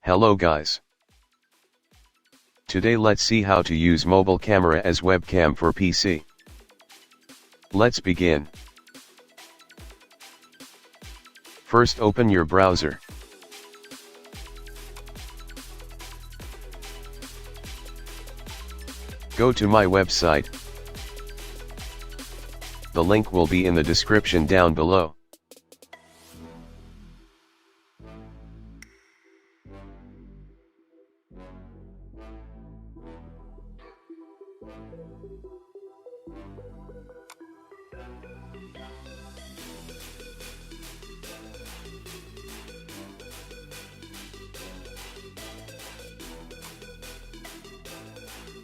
Hello guys. Today let's see how to use mobile camera as webcam for PC. Let's begin. First open your browser. Go to my website. The link will be in the description down below.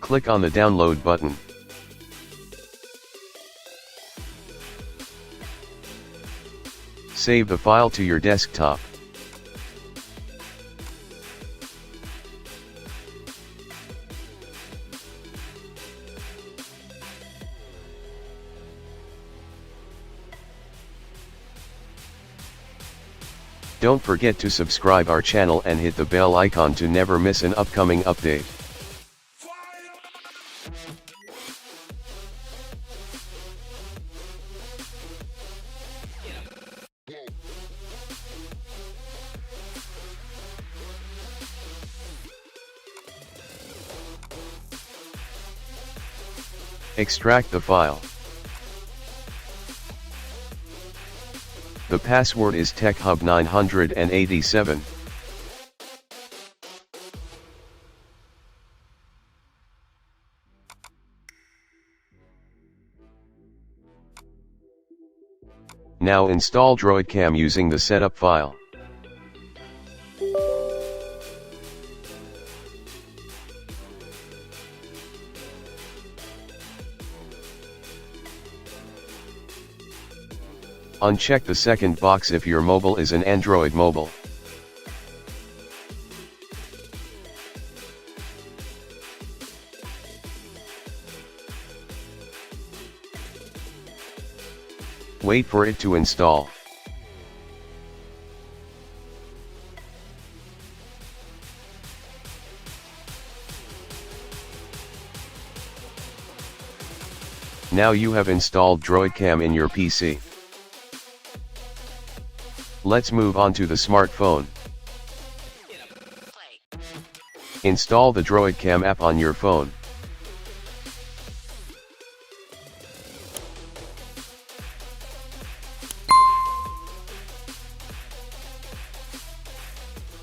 Click on the download button. Save the file to your desktop. Don't forget to subscribe our channel and hit the bell icon to never miss an upcoming update. Extract the file. The password is TechHub987. Now install DroidCam using the setup file. Uncheck the second box if your mobile is an Android mobile. Wait for it to install. Now you have installed DroidCam in your PC. Let's move on to the smartphone. Install the DroidCam app on your phone.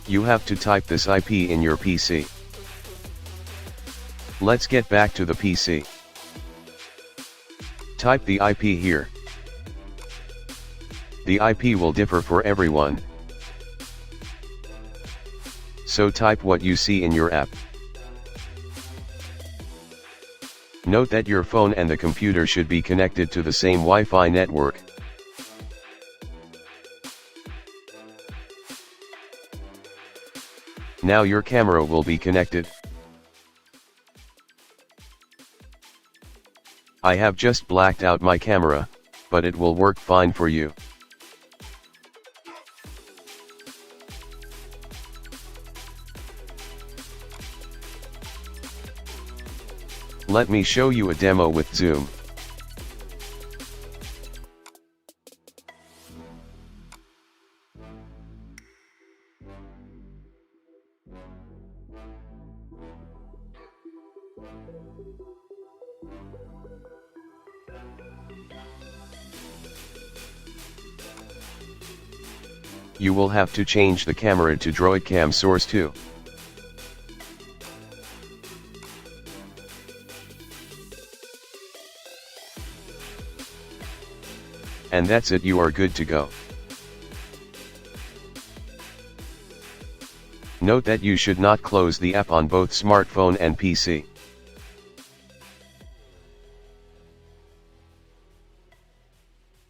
You have to type this IP in your PC. Let's get back to the PC. Type the IP here. The IP will differ for everyone. So type what you see in your app. Note that your phone and the computer should be connected to the same Wi-Fi network. Now your camera will be connected. I have just blacked out my camera, but it will work fine for you. Let me show you a demo with zoom. You will have to change the camera to DroidCam Source 2. And that's it, you are good to go. Note that you should not close the app on both smartphone and PC.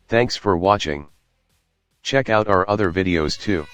Thanks for watching. Check out our other videos too.